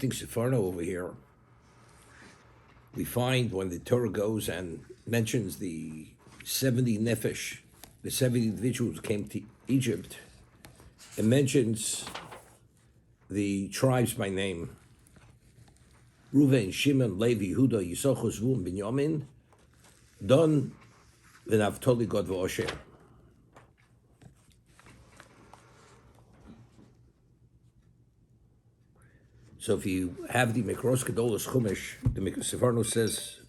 interesting Sefarno over here. We find when the Torah goes and mentions the 70 nefesh, the 70 individuals who came to Egypt, it mentions the tribes by name. Reuven, Shimon, Levi, Yehuda, Yisachar, Zvulun, Binyamin, Dan, v'Naftali, Gad, v'Asher. So if you have the Mikros Gedolos Chumash, the Sefarno says,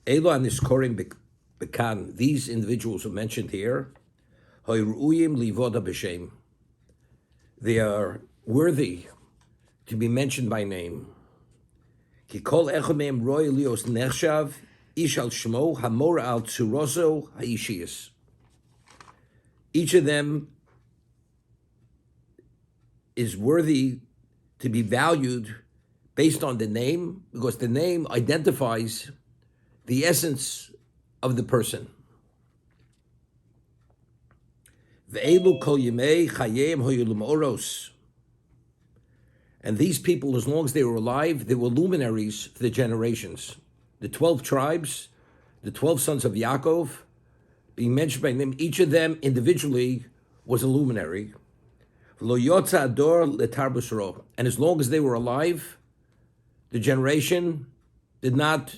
Elo Aniskorim Bekan, these individuals who mentioned here, Hoyruyim Livoda B'Shem, they are worthy to be mentioned by name. Ki kol echad mehem roy lios nechshav, ish al shmo, hamor al tzuroso ha'ishiyas. Each of them is worthy to be valued based on the name, because the name identifies the essence of the person. Ve'elu kol yemei chayim hoyulum oros. And these people, as long as they were alive, they were luminaries for the generations. The 12 tribes, the 12 sons of Yaakov, being mentioned by name, each of them individually was a luminary. And as long as they were alive, the generation did not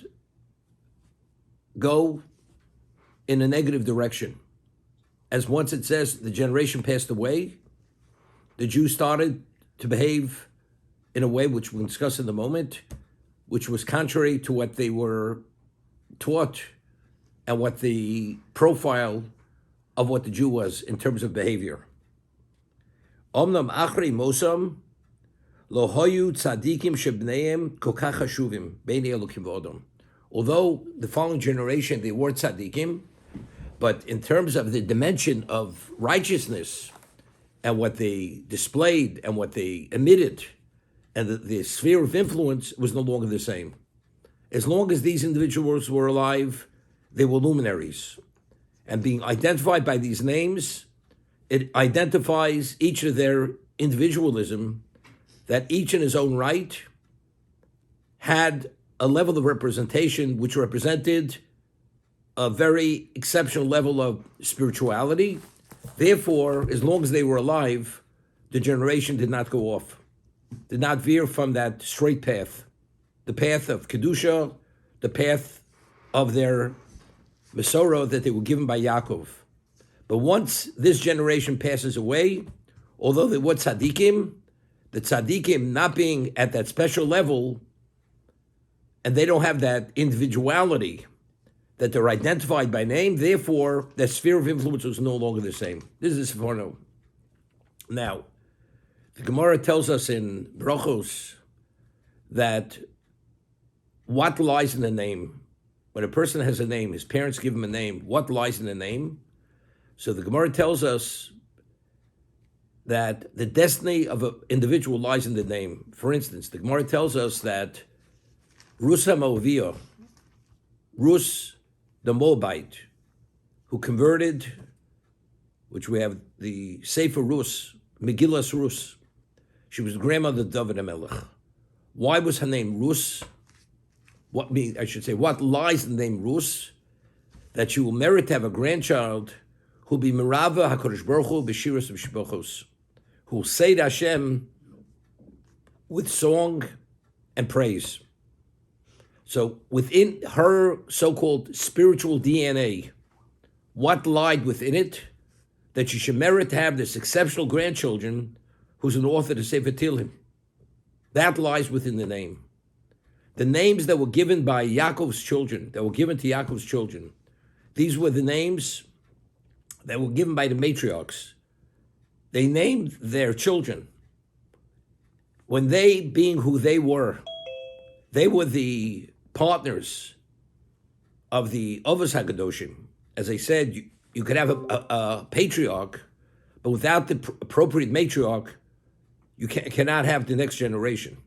go in a negative direction. As once it says, the generation passed away, the Jews started to behave in a way which we'll discuss in a moment, which was contrary to what they were taught and what the profile of what the Jew was in terms of behavior. Omnam achri mosam lo hoyu tzadikim shebneim kokach hashuvim beinei elokim v'odom. Although the following generation they were tzadikim, but in terms of the dimension of righteousness and what they displayed and what they emitted, and the sphere of influence was no longer the same. As long as these individuals were alive, they were luminaries. And being identified by these names, it identifies each of their individualism, that each in his own right had a level of representation which represented a very exceptional level of spirituality. Therefore, as long as they were alive, the generation did not go off, did not veer from that straight path, the path of Kedusha, the path of their Mesorah that they were given by Yaakov. But once this generation passes away, although they were tzaddikim, the tzaddikim not being at that special level, and they don't have that individuality that they're identified by name, therefore their sphere of influence was no longer the same. This is Sefarno. Now, the Gemara tells us in Brachos that what lies in the name. When a person has a name, his parents give him a name, what lies in the name? So the Gemara tells us that the destiny of an individual lies in the name. For instance, the Gemara tells us that Rus HaMoaviyah, Rus the Moabite, who converted, which we have the Sefer Rus, Megillas Rus, she was the grandmother of David HaMelech. Why was her name Rus? What lies in the name Rus? That she will merit to have a grandchild who will be Merava HaKadosh Baruch Hu B'Shiras V'Shibachos, who will say to Hashem with song and praise. So within her so-called spiritual DNA, what lied within it? That she should merit to have this exceptional grandchildren who's an author to Sefer Tehillim. That lies within the name. The names that were given by Yaakov's children, these were the names that were given by the Matriarchs. They named their children. When they, being who they were the partners of the Avos HaKadoshim. As I said, you could have a patriarch, but without the appropriate matriarch, you cannot have the next generation.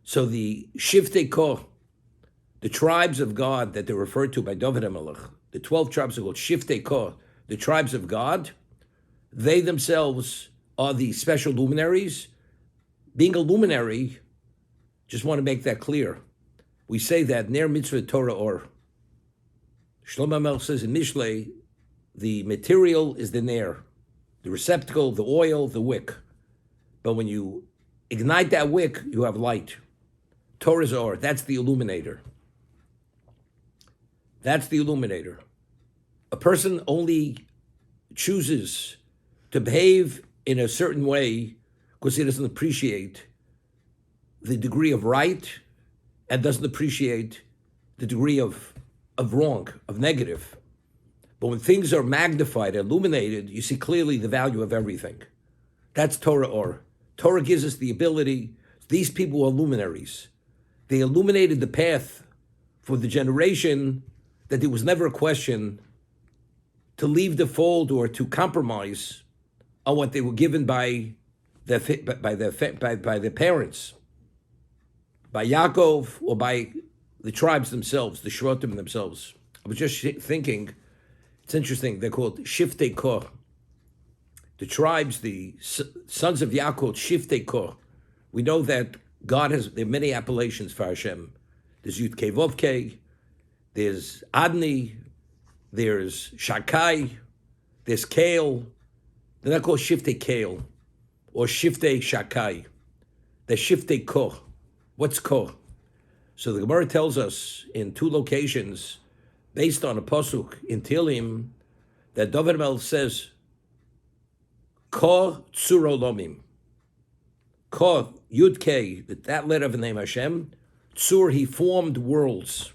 So the Shiftei Koh, the tribes of God that they're referred to by David HaMelech, the 12 tribes are called Shiftei Koh, the tribes of God, they themselves are the special luminaries. Being a luminary Just want to make that clear. We say that Ner Mitzvah Torah Or. Shlomo Melech says in Mishlei, the material is the Ner, the receptacle, the oil, the wick. But when you ignite that wick, you have light. Torah's Or, that's the illuminator. That's the illuminator. A person only chooses to behave in a certain way because he doesn't appreciate the degree of right and doesn't appreciate the degree of wrong, of negative. But when things are magnified, illuminated, you see clearly the value of everything. That's Torah Or. Torah gives us the ability, these people were luminaries. They illuminated the path for the generation that there was never a question to leave the fold or to compromise on what they were given by their parents, by Yaakov or by the tribes themselves, the Shvatim themselves. I was just thinking, it's interesting, they're called Shiftei Kor. The tribes, the sons of Yaakov, Shiftei Kor. We know that God there are many appellations for Hashem. There's Yud Kei Vov Kei, there's Adni, there's Shakai, there's Kale. They're not called Shiftei Kale or Shiftei Shakai. They're Shiftei Kor. What's Kor? So the Gemara tells us in two locations, based on a pasuk in Tehillim, that David Melech says, Kor Tzur Olomim. Kor, Yud Kei, that letter of the name Hashem, Tzur, he formed worlds.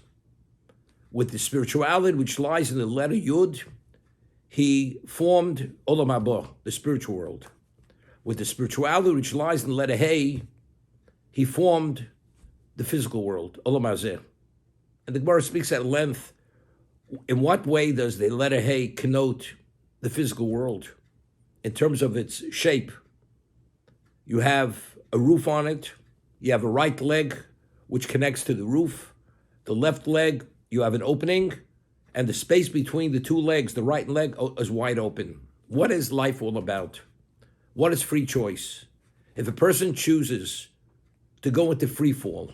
With the spirituality which lies in the letter Yud, he formed Olam Haba, the spiritual world. With the spirituality which lies in the letter Hey, he formed the physical world, Olam Hazeh. And the Gemara speaks at length, in what way does the letter Hey connote the physical world in terms of its shape? You have a roof on it, you have a right leg which connects to the roof, the left leg, you have an opening, and the space between the two legs, the right leg, is wide open. What is life all about? What is free choice? If a person chooses to go into free fall,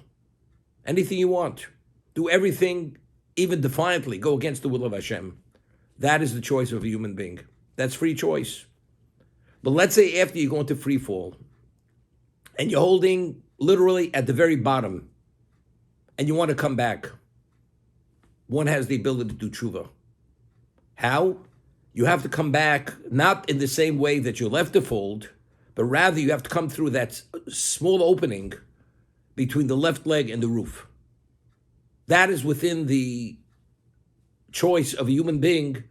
anything you want, do everything, even defiantly, go against the will of Hashem, that is the choice of a human being. That's free choice. But let's say after you go into free fall, and you're holding literally at the very bottom, and you want to come back, one has the ability to do tshuva. How? You have to come back not in the same way that you left the fold, but rather you have to come through that small opening between the left leg and the roof. That is within the choice of a human being.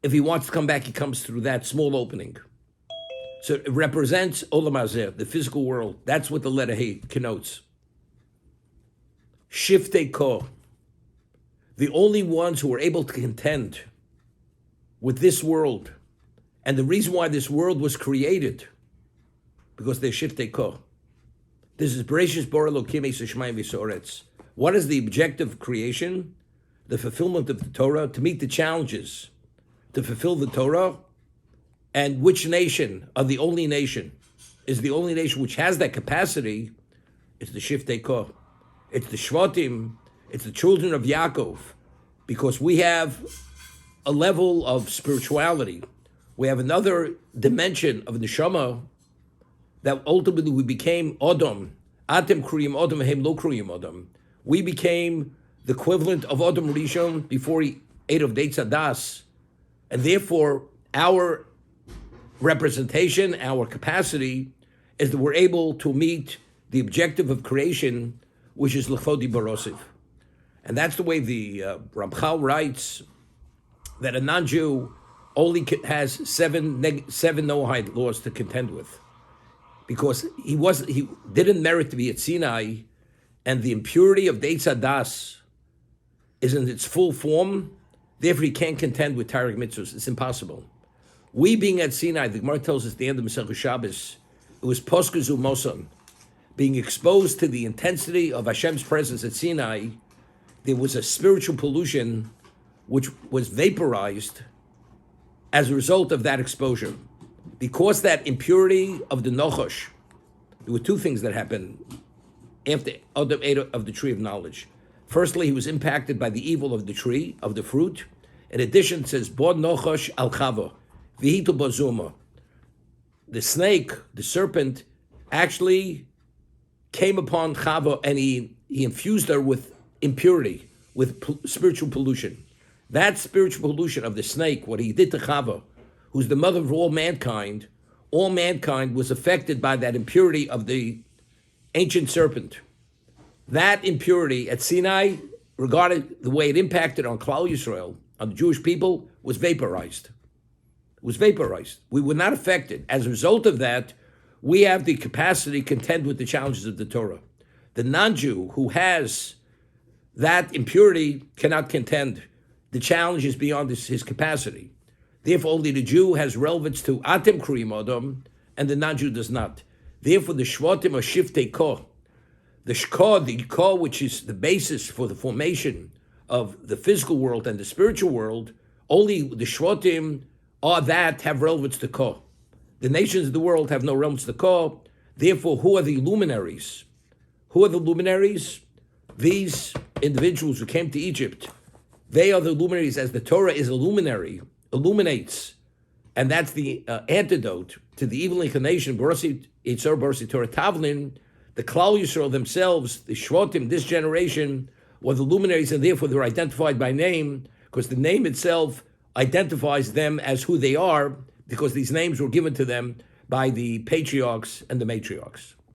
If he wants to come back, he comes through that small opening. So it represents Olam Hazeh, the physical world. That's what the letter Hey connotes. Shiftei Kor. The only ones who are able to contend with this world, and the reason why this world was created, because they're Shiftei Kor. This is Bereshis Bara Elokim es hashamayim v'ha'aretz. What is the objective of creation? The fulfillment of the Torah, to meet the challenges, to fulfill the Torah. And which nation, of the only nation, is the only nation which has that capacity? It's the Shiftei Kor. It's the Shvatim, it's the children of Yaakov, because we have a level of spirituality. We have another dimension of neshama that ultimately we became Adam. Atem kriyim Adam, hem lo kriyim Adam. We became the equivalent of Adam Rishon before he ate of Deitz Hadas, and therefore our representation, our capacity, is that we're able to meet the objective of creation, which is L'chvodi Barosiv. And that's the way the Ramchal writes that a non-Jew only has seven Noahide laws to contend with, because he didn't merit to be at Sinai, and the impurity of Deitz Hadas is in its full form. Therefore, he can't contend with Tarek mitzvahs. It's impossible. We being at Sinai, the Gemara tells us at the end of Masechah Shabbos, it was Poskezu Mosan, being exposed to the intensity of Hashem's presence at Sinai. There was a spiritual pollution which was vaporized as a result of that exposure. Because that impurity of the Nochosh, there were two things that happened. after Adam ate of the tree of knowledge. Firstly, he was impacted by the evil of the tree, of the fruit. In addition, it says, Bod nochosh al chava, vihitu bozuma. The snake, the serpent, actually came upon Chava and he infused her with impurity, with spiritual pollution. That spiritual pollution of the snake, what he did to Chava, who's the mother of all mankind was affected by that impurity of the ancient serpent. That impurity at Sinai, regarded the way it impacted on Klal Yisrael, on the Jewish people, was vaporized. It was vaporized. We were not affected. As a result of that, we have the capacity to contend with the challenges of the Torah. The non-Jew who has that impurity cannot contend. The challenge is beyond his capacity. Therefore, only the Jew has relevance to Atem Kriyim Adam, and the non-Jew does not. Therefore, the Shvatim are Shiftei Ko. The Shkor, the Ko, which is the basis for the formation of the physical world and the spiritual world, only the Shvatim are that have relevance to Ko. The nations of the world have no relevance to Ko. Therefore, who are the luminaries? Who are the luminaries? These individuals who came to Egypt, they are the luminaries, as the Torah is a luminary, illuminates, and that's the antidote to the evil inclination. Borasi Yitzhar, Borasi Torah Tavlin, the Klal Yisrael themselves, the Shvatim, this generation, were the luminaries, and therefore they're identified by name, because the name itself identifies them as who they are, because these names were given to them by the patriarchs and the matriarchs.